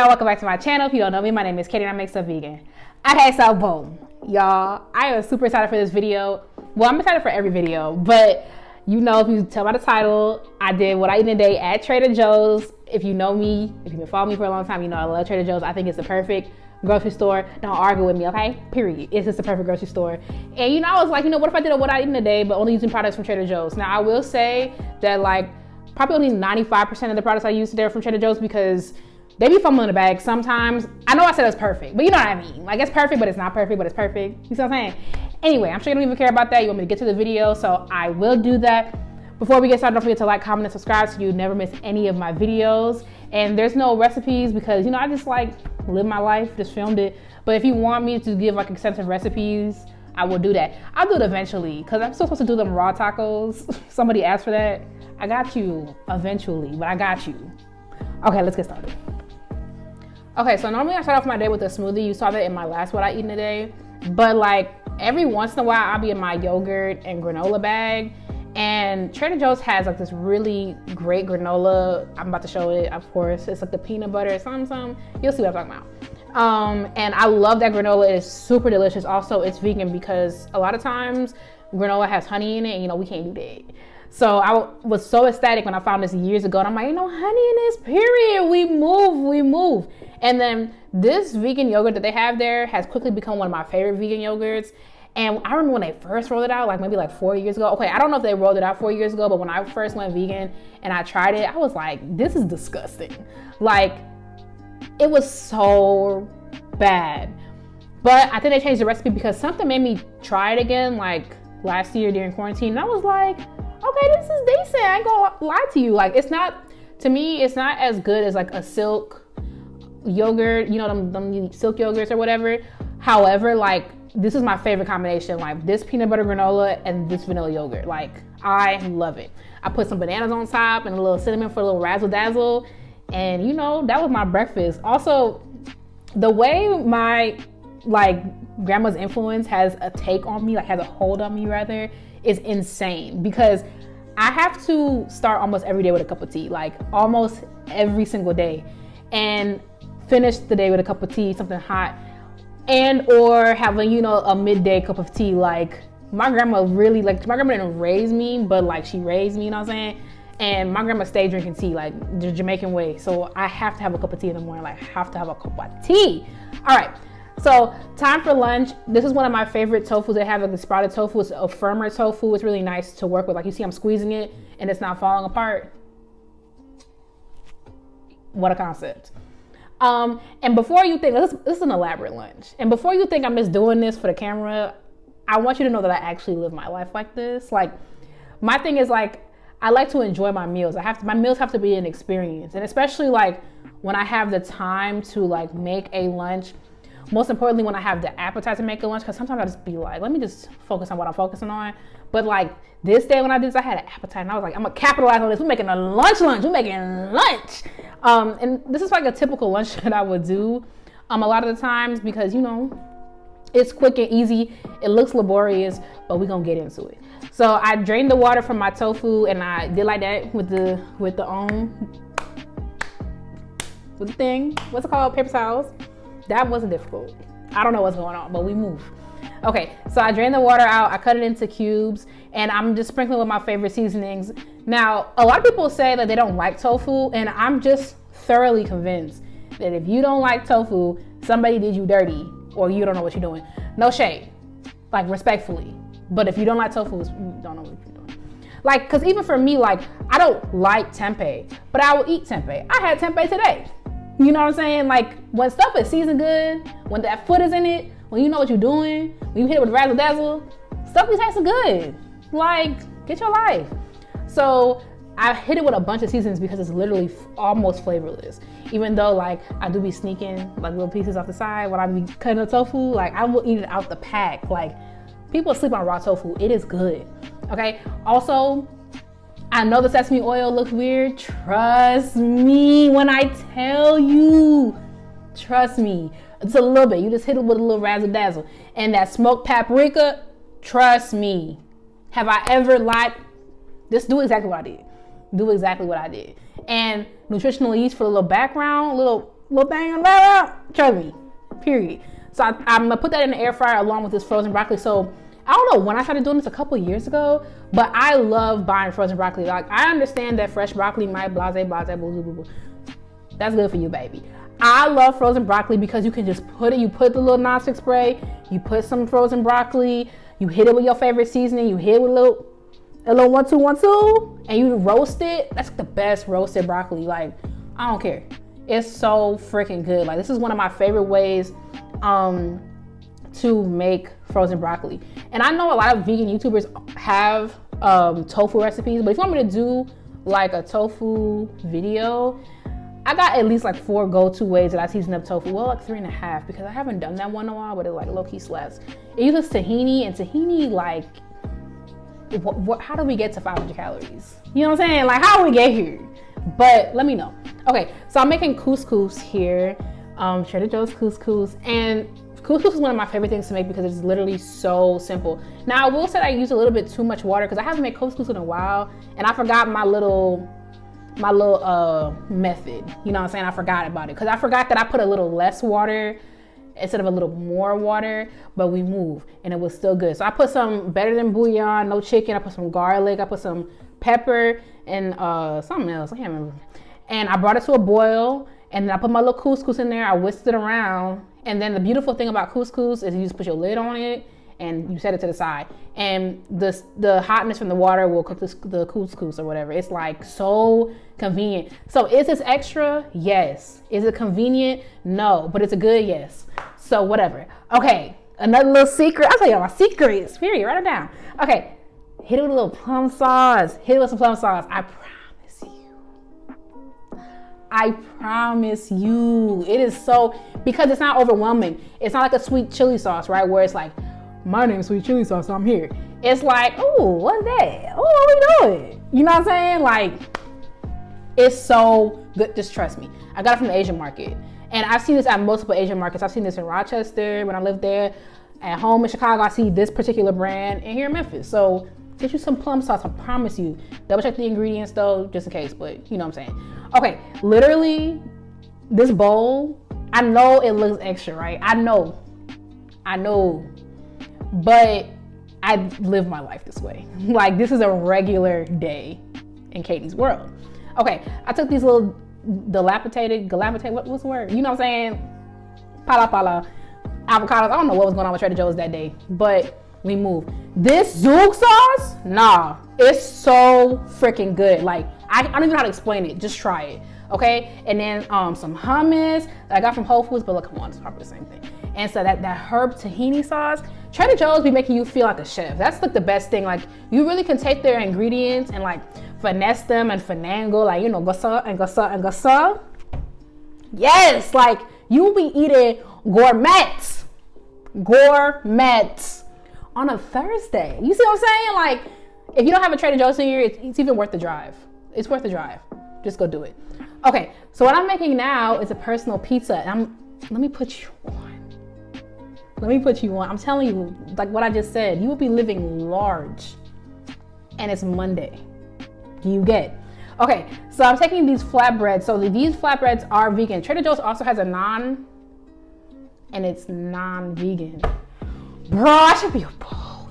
y'all, welcome back to my channel. If you don't know me, my name is Katie and I make stuff vegan. Okay, so boom. Y'all, I am super excited for this video. Well, I'm excited for every video, but you know, if you tell by the title, I did what I eat in a day at Trader Joe's. If you know me, if you've been following me for a long time, you know I love Trader Joe's. I think it's the perfect grocery store. Don't argue with me, okay? Period. It's just the perfect grocery store. And you know, I was like, you know, what if I did what I eat in a day, but only using products from Trader Joe's? Now, I will say that like probably only 95% of the products I use today are from Trader Joe's because they be fumbling the bag sometimes. I know I said it's perfect, but you know what I mean. Like, it's perfect, but it's not perfect, but it's perfect. You see what I'm saying? Anyway, I'm sure you don't even care about that. You want me to get to the video, so I will do that. Before we get started, don't forget to like, comment, and subscribe so you never miss any of my videos. And there's no recipes because, you know, I just like live my life, just filmed it. But if you want me to give like extensive recipes, I will do that. I'll do it eventually because I'm still supposed to do them raw tacos. Somebody asked for that. I got you eventually, but I got you. Okay, let's get started. Okay, so normally I start off my day with a smoothie. You saw that in my last what I eat in a day. But like every once in a while, I'll be in my yogurt and granola bag. And Trader Joe's has like this really great granola. I'm about to show it, of course. It's like the peanut butter, something. You'll see what I'm talking about. And I love that granola. It is super delicious. Also, it's vegan because a lot of times granola has honey in it, and you know, we can't do that. So I was so ecstatic when I found this years ago, and I'm like, you know, honey in this, period. We move. And then this vegan yogurt that they have there has quickly become one of my favorite vegan yogurts. And I remember when they first rolled it out, like maybe like 4 years ago. Okay, I don't know if they rolled it out 4 years ago, but when I first went vegan and I tried it, I was like, this is disgusting. Like, it was so bad. But I think they changed the recipe because something made me try it again, like last year during quarantine. And I was like, okay, this is decent. I ain't gonna lie to you. Like, it's not, to me, it's not as good as like a Silk yogurt, you know, them Silk yogurts or whatever. However, like, this is my favorite combination, like this peanut butter granola and this vanilla yogurt. Like, I love it. I put some bananas on top and a little cinnamon for a little razzle dazzle. And you know, that was my breakfast. Also, the way my like grandma's influence has a take on me, like has a hold on me rather, is insane because I have to start almost every day with a cup of tea, like almost every single day, and finish the day with a cup of tea, something hot, and or having, you know, a midday cup of tea. Like, my grandma really, like, my grandma didn't raise me, but like she raised me, you know what I'm saying? And my grandma stayed drinking tea, like the Jamaican way. So I have to have a cup of tea in the morning, like have to have a cup of tea. All right, so time for lunch. This is one of my favorite tofus. They have like the sprouted tofu. It's a firmer tofu. It's really nice to work with. Like, you see I'm squeezing it and it's not falling apart. What a concept. And before you think, this is an elaborate lunch. And before you think I'm just doing this for the camera, I want you to know that I actually live my life like this. Like, my thing is like, I like to enjoy my meals. My meals have to be an experience. And especially like when I have the time to like make a lunch, most importantly, when I have the appetite to make a lunch, because sometimes I just be like, let me just focus on what I'm focusing on. But like this day when I did this, I had an appetite and I was like, I'm gonna capitalize on this. We're making a lunch. We're making lunch. And this is like a typical lunch that I would do a lot of the times because, you know, it's quick and easy. It looks laborious, but we're gonna get into it. So I drained the water from my tofu and I did like that with the thing. What's it called? Paper towels. That wasn't difficult. I don't know what's going on, but we move. Okay, so I drained the water out, I cut it into cubes, and I'm just sprinkling with my favorite seasonings. Now, a lot of people say that they don't like tofu, and I'm just thoroughly convinced that if you don't like tofu, somebody did you dirty, or you don't know what you're doing. No shade, like respectfully. But if you don't like tofu, you don't know what you're doing. Like, cause even for me, like, I don't like tempeh, but I will eat tempeh. I had tempeh today. You know what I'm saying? Like, when stuff is seasoned good, when that foot is in it, when you know what you're doing, when you hit it with razzle dazzle, stuff be tasting good. Like, get your life. So I hit it with a bunch of seasonings because it's literally almost flavorless. Even though like I do be sneaking like little pieces off the side when I be cutting the tofu, like I will eat it out the pack. Like, people sleep on raw tofu. It is good. Okay. Also, I know the sesame oil looks weird. Trust me when I tell you. Trust me. Just a little bit. You just hit it with a little razzle dazzle. And that smoked paprika, trust me. Have I ever lied? Just do exactly what I did. Do exactly what I did. And nutritional yeast for a little background, little little thing on the trust me, period. So I'm gonna put that in the air fryer along with this frozen broccoli. So I don't know when I started doing this a couple years ago, but I love buying frozen broccoli. Like, I understand that fresh broccoli might blase, blah, blah, blah. That's good for you, baby. I love frozen broccoli because you can just put it, you put the little nonstick spray, you put some frozen broccoli, you hit it with your favorite seasoning, you hit it with a little 1-2-1-2, and you roast it. That's the best roasted broccoli. Like, I don't care. It's so freaking good. Like, this is one of my favorite ways to make frozen broccoli. And I know a lot of vegan YouTubers have tofu recipes, but if you want me to do like a tofu video, I got at least like 4 go-to ways that I season up tofu. Well, like 3.5, because I haven't done that one in a while, but it like low-key slaps. It uses tahini, and tahini, like, how do we get to 500 calories? You know what I'm saying? Like, how do we get here? But let me know. Okay, so I'm making couscous here. Trader Joe's couscous. And couscous is one of my favorite things to make because it's literally so simple. Now, I will say I use a little bit too much water because I haven't made couscous in a while, and I forgot my little method. You know what I'm saying? I forgot about it because I forgot that I put a little less water instead of a little more water, but we move and it was still good. So I put some better than bouillon, no chicken. I put some garlic, I put some pepper and something else, I can't remember. And I brought it to a boil, and then I put my little couscous in there. I whisked it around, and then the beautiful thing about couscous is you just put your lid on it and you set it to the side, and the hotness from the water will cook the couscous or whatever. It's like so convenient. So is this extra? Yes. Is it convenient? No, but it's a good yes. So whatever. Okay, another little secret. I'll tell you my secrets. Period. Write it down. Okay, hit it with a little plum sauce. Hit it with some plum sauce. I promise you. It is so, because it's not overwhelming. It's not like a sweet chili sauce, right? Where it's like, my name's sweet chili sauce, so I'm here. It's like, oh, what's that? Oh, what we doing? You know what I'm saying? Like, it's so good. Just trust me. I got it from the Asian market. And I've seen this at multiple Asian markets. I've seen this in Rochester when I lived there. At home in Chicago, I see this particular brand, and here in Memphis. So get you some plum sauce, I promise you. Double check the ingredients though, just in case, but you know what I'm saying. Okay, literally, this bowl, I know it looks extra, right? I know, but I live my life this way. Like, this is a regular day in Katie's world. Okay, I took these little dilapidated, what's the word? You know what I'm saying? Pala avocados. I don't know what was going on with Trader Joe's that day, but we move. This Zouk sauce, nah, it's so freaking good. Like, I don't even know how to explain it. Just try it, okay? And then some hummus that I got from Whole Foods, but look, come on, it's probably the same thing. And so that herb tahini sauce, Trader Joe's be making you feel like a chef. That's like the best thing. Like, you really can take their ingredients and like finesse them and finagle, like, you know, gosa and gosa and gosa. Yes, like, you will be eating gourmet on a Thursday. You see what I'm saying? Like, if you don't have a Trader Joe's here, it's even worth the drive. It's worth the drive. Just go do it. Okay, so what I'm making now is a personal pizza. And let me put you on. I'm telling you, like what I just said, you will be living large. And it's Monday. Do you get? Okay, so I'm taking these flatbreads. So these flatbreads are vegan. Trader Joe's also has a and it's non-vegan. Bro, I should be a poet.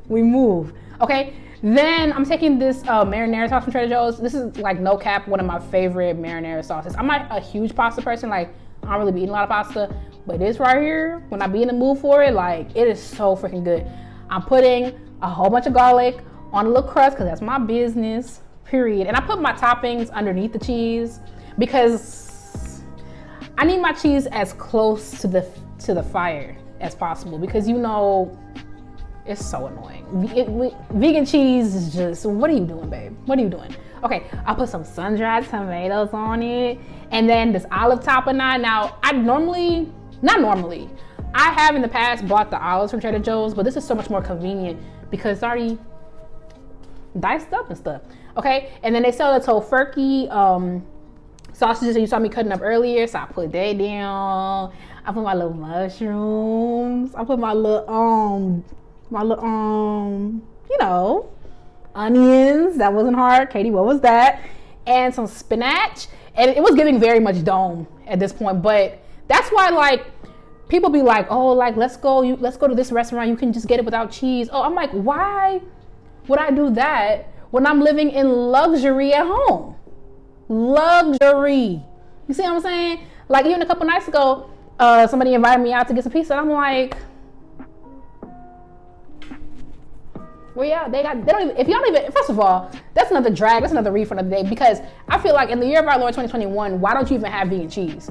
We move. Okay, then I'm taking this marinara sauce from Trader Joe's. This is, like, no cap, one of my favorite marinara sauces. I'm not a huge pasta person. Like, I don't really be eating a lot of pasta, but this right here, when I be in the mood for it, like, it is so freaking good. I'm putting a whole bunch of garlic on a little crust because that's my business, period. And I put my toppings underneath the cheese because I need my cheese as close to the fire as possible, because, you know, it's so annoying. Vegan cheese is just, what are you doing, babe? What are you doing? Okay, I'll put some sun-dried tomatoes on it, and then this olive tapenade. Now, I have in the past bought the olives from Trader Joe's, but this is so much more convenient because it's already diced up and stuff. Okay, and then they sell the tofurkey sausages that you saw me cutting up earlier, so I put that down. I put my little mushrooms. I put my little you know, onions. That wasn't hard. Katie, what was that? and some spinach, and it was giving very much dome at this point. But that's why, like, people be like, oh, like, let's go to this restaurant, you can just get it without cheese. Oh, I'm like, why would I do that when I'm living in luxury at home? Luxury. You see what I'm saying? Like, even a couple nights ago, somebody invited me out to get some pizza, and I'm like, well, yeah, they don't even, if y'all don't even, first of all, that's another drag, that's another refund of the day, because I feel like in the year of our Lord 2021, why don't you even have vegan cheese?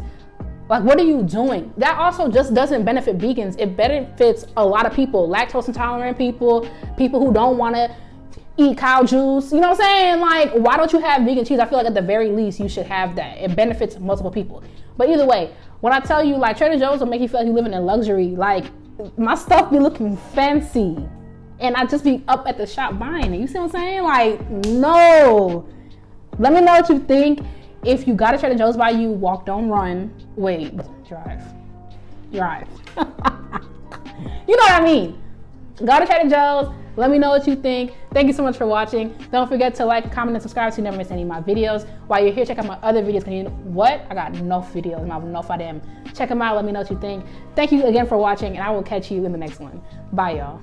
Like, what are you doing? That also just doesn't benefit vegans. It benefits a lot of people, lactose intolerant people, people who don't want to eat cow juice. You know what I'm saying? Like, why don't you have vegan cheese? I feel like at the very least, you should have that. It benefits multiple people. But either way, when I tell you, like, Trader Joe's will make you feel like you're living in luxury, like, my stuff be looking fancy. And I just be up at the shop buying it. You see what I'm saying? Like, no. Let me know what you think. If you got a Trader Joe's by you, walk, don't run. Wait, drive. You know what I mean? Go to Trader Joe's. Let me know what you think. Thank you so much for watching. Don't forget to like, comment, and subscribe so you never miss any of my videos. While you're here, check out my other videos. Cause you know what? I got enough videos. Enough of them. Check them out. Let me know what you think. Thank you again for watching, and I will catch you in the next one. Bye, y'all.